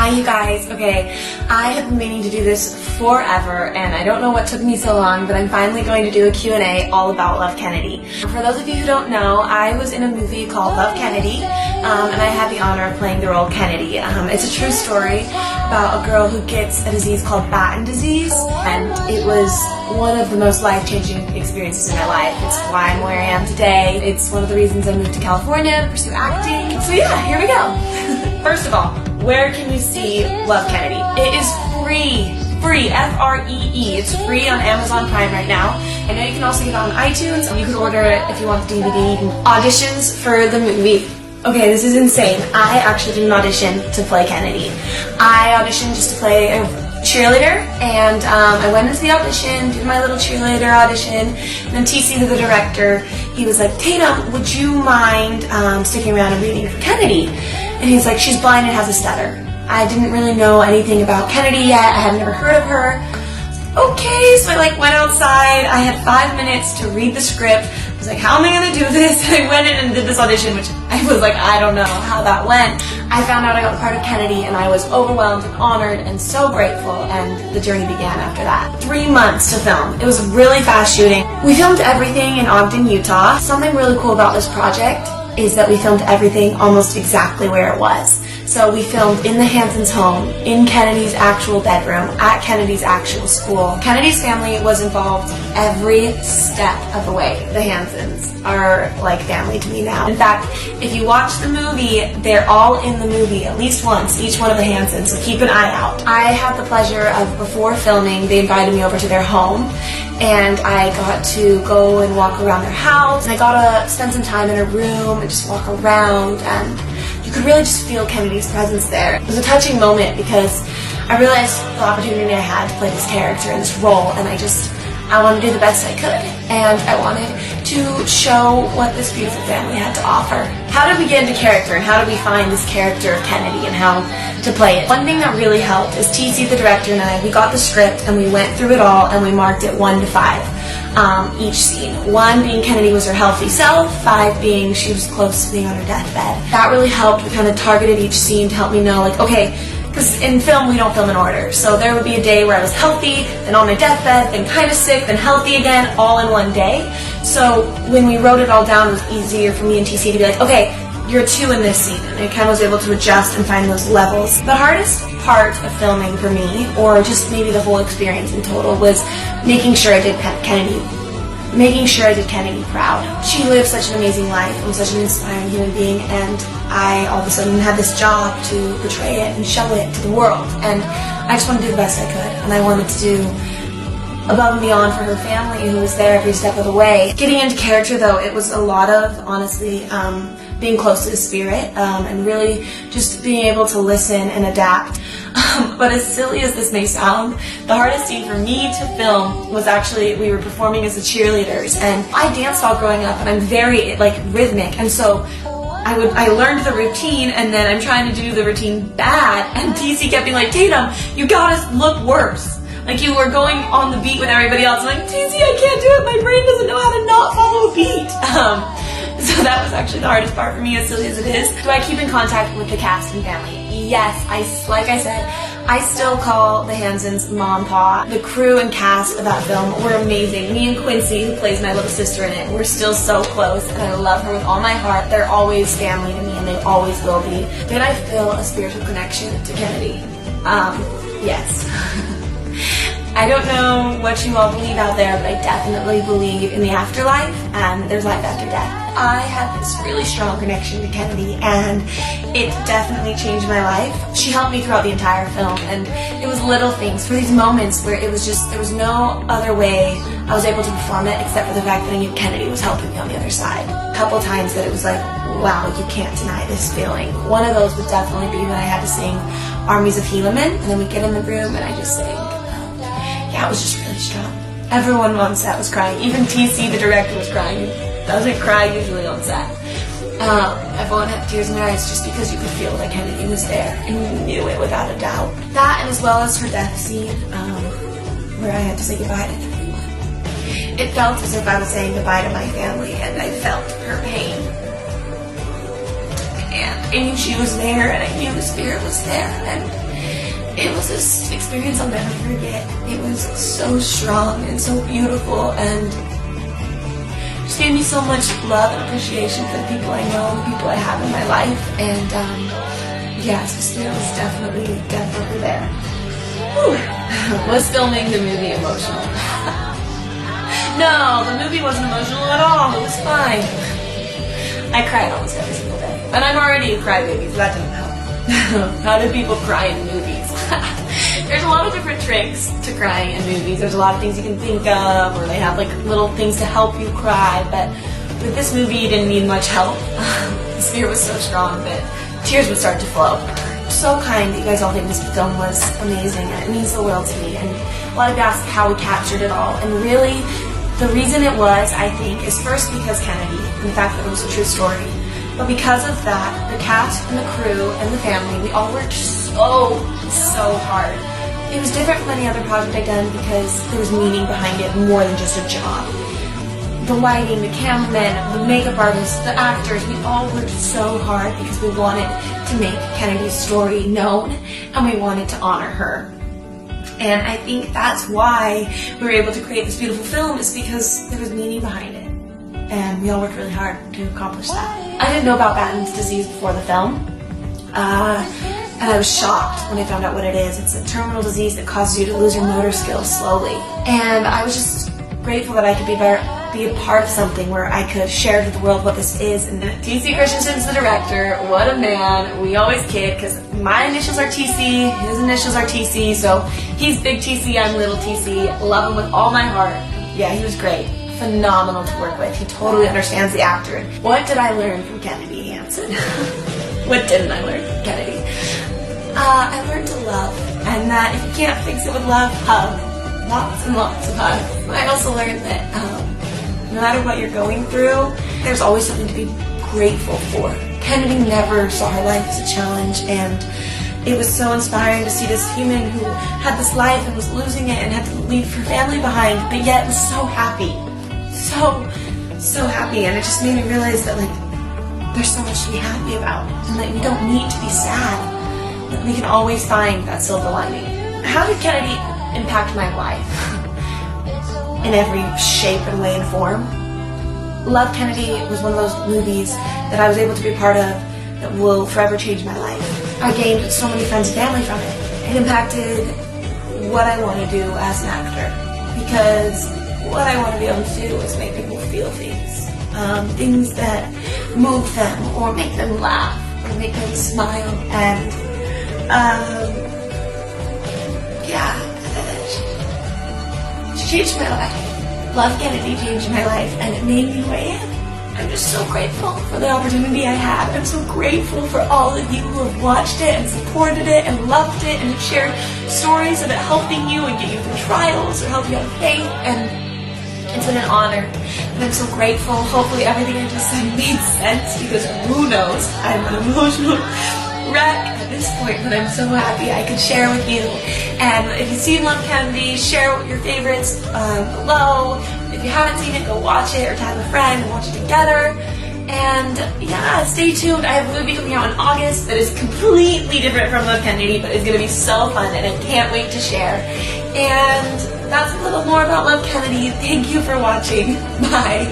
Hi you guys. Okay, I have been meaning to do this forever and I don't know what took me so long, but I'm finally going to do a Q&A all about Love Kennedy. For those of you who don't know, I was in a movie called Love Kennedy and I had the honor of playing the role Kennedy. It's a true story about a girl who gets a disease called Batten disease, and it was one of the most life-changing experiences in my life. It's why I'm where I am today. It's one of the reasons I moved to California to pursue acting. So yeah, here we go. First of all, where can you see Love Kennedy? It is free, F-R-E-E. It's free on Amazon Prime right now. I know you can also get it on iTunes, and you can order it if you want the DVD. Auditions for the movie. Okay, this is insane. I actually did an audition to play Kennedy. I auditioned just to play a cheerleader, and I went into the audition, did my little cheerleader audition, and then TC, the director, he was like, Tatum, would you mind sticking around and reading for Kennedy? And he's like, she's blind and has a stutter. I didn't really know anything about Kennedy yet. I had never heard of her. Okay, so I went outside. I had 5 minutes to read the script. I was like, how am I going to do this? And I went in and did this audition, which I was like, I don't know how that went. I found out I got the part of Kennedy, and I was overwhelmed and honored and so grateful, and the journey began after that. 3 months to film. It was really fast shooting. We filmed everything in Ogden, Utah. Something really cool about this project is that we filmed everything almost exactly where it was. So we filmed in the Hansens' home, in Kennedy's actual bedroom, at Kennedy's actual school. Kennedy's family was involved every step of the way. The Hansens are like family to me now. In fact, if you watch the movie, they're all in the movie at least once, each one of the Hansens, so keep an eye out. I had the pleasure of, before filming, they invited me over to their home, and I got to go and walk around their house, and I got to spend some time in a room and just walk around, and you could really just feel Kennedy's presence there. It was a touching moment because I realized the opportunity I had to play this character in this role, and I wanted to do the best I could, and I wanted to show what this beautiful family had to offer. How did we get into character, and how did we find this character of Kennedy and how to play it? One thing that really helped is TC, the director, and we got the script and we went through it all and we marked it 1 to 5. Each scene. 1 being Kennedy was her healthy self, 5 being she was close to being on her deathbed. That really helped. We kind of targeted each scene to help me know, like, okay, because in film we don't film in order, so there would be a day where I was healthy, then on my deathbed, then kind of sick, then healthy again, all in one day. So when we wrote it all down, it was easier for me and TC to be like, okay, you're 2 in this scene, and I kind of was able to adjust and find those levels. The hardest part of filming for me, or just maybe the whole experience in total, was making sure I did Kennedy proud. She lived such an amazing life and such an inspiring human being, and I all of a sudden had this job to portray it and show it to the world, and I just wanted to do the best I could, and I wanted to do above and beyond for her family who was there every step of the way. Getting into character though, it was a lot of, honestly, being close to the spirit, and really just being able to listen and adapt. But as silly as this may sound, the hardest scene for me to film was actually, we were performing as the cheerleaders, and I danced all growing up, and I'm very rhythmic, and so I learned the routine, and then I'm trying to do the routine bad, and TC kept being like, Tatum, you gotta look worse. Like you were going on the beat with everybody else. I'm like, TC, I can't do it. My brain doesn't know how to not follow a beat. So that was actually the hardest part for me, as silly as it is. Do I keep in contact with the cast and family? Yes, like I said, I still call the Hansens mom, pa. The crew and cast of that film were amazing. Me and Quincy, who plays my little sister in it, we're still so close, and I love her with all my heart. They're always family to me, and they always will be. Did I feel a spiritual connection to Kennedy? Yes. I don't know what you all believe out there, but I definitely believe in the afterlife, and there's life after death. I had this really strong connection to Kennedy, and it definitely changed my life. She helped me throughout the entire film, and it was little things, for these moments where it was just, there was no other way I was able to perform it except for the fact that I knew Kennedy was helping me on the other side. A couple times that it was like, wow, you can't deny this feeling. One of those would definitely be when I had to sing Armies of Helaman, and then we get in the room and I just sang. Yeah, it was just really strong. Everyone on set was crying. Even TC, the director, was crying. Doesn't cry usually on set. Everyone had tears in their eyes just because you could feel that Kennedy was there, and you knew it without a doubt. That, and as well as her death scene, where I had to say goodbye to everyone. It felt as if I was saying goodbye to my family, and I felt her pain. And I knew she was there, and I knew the spirit was there, and it was this experience I'll never forget. It was so strong and so beautiful, and just gave me so much love and appreciation for the people I know and the people I have in my life. And yeah, so Spirit was definitely there. Whew. Was filming the movie emotional? No, the movie wasn't emotional at all. It was fine. I cried almost every single day. And I'm already a crybaby, so that didn't help. How do people cry in movies? There's a lot of different tricks to crying in movies. There's a lot of things you can think of, or they have like little things to help you cry, but with this movie you didn't need much help. The Spirit was so strong that tears would start to flow. So kind that you guys all think this film was amazing, and it means the world to me. And a lot of you ask how we captured it all, and really the reason it was, I think, is first because Kennedy, and the fact that it was a true story. But because of that, the cast and the crew and the family, we all worked so hard. It was different from any other project I'd done because there was meaning behind it more than just a job. The lighting, the cameramen, the makeup artists, the actors, we all worked so hard because we wanted to make Kennedy's story known and we wanted to honor her. And I think that's why we were able to create this beautiful film, is because there was meaning behind it. And we all worked really hard to accomplish that. I didn't know about Batten's disease before the film. And I was shocked when I found out what it is. It's a terminal disease that causes you to lose your motor skills slowly. And I was just grateful that I could be a part of something where I could share with the world what this is. And T.C. Christensen's the director. What a man. We always kid because my initials are T.C., his initials are T.C., so he's big T.C., I'm little T.C. Love him with all my heart. Yeah, he was great. Phenomenal to work with. He totally understands the actor. What did I learn from Kennedy Hansen? What didn't I learn from Kennedy? I learned to love, and that if you can't fix it with love, hug. Lots and lots of hugs. I also learned that no matter what you're going through, there's always something to be grateful for. Kennedy never saw her life as a challenge, and it was so inspiring to see this human who had this life and was losing it and had to leave her family behind, but yet was so happy. So happy, and it just made me realize that there's so much to be happy about, and that we don't need to be sad, that we can always find that silver lining. How did Kennedy impact my life? In every shape and way and form. Love, Kennedy was one of those movies that I was able to be a part of that will forever change my life. I gained so many friends and family from it. It impacted what I want to do as an actor, because what I want to be able to do is make people feel things. Things that move them, or make them laugh, or make them smile, and yeah, it changed my life. Love, Kennedy changed my life, and it made me who I am. I'm just so grateful for the opportunity I had. I'm so grateful for all of you who have watched it and supported it and loved it and have shared stories of it helping you and get you through trials or help you have faith, and it's been an honor, and I'm so grateful. Hopefully everything I just said made sense, because who knows, I'm an emotional wreck at this point, but I'm so happy I could share with you. And if you've seen Love, Kennedy, share your favorites below. If you haven't seen it, go watch it, or tag a friend and watch it together. And yeah, stay tuned. I have a movie coming out in August that is completely different from Love, Kennedy, but it's going to be so fun, and I can't wait to share. And that's a little more about Love, Kennedy. Thank you for watching. Bye.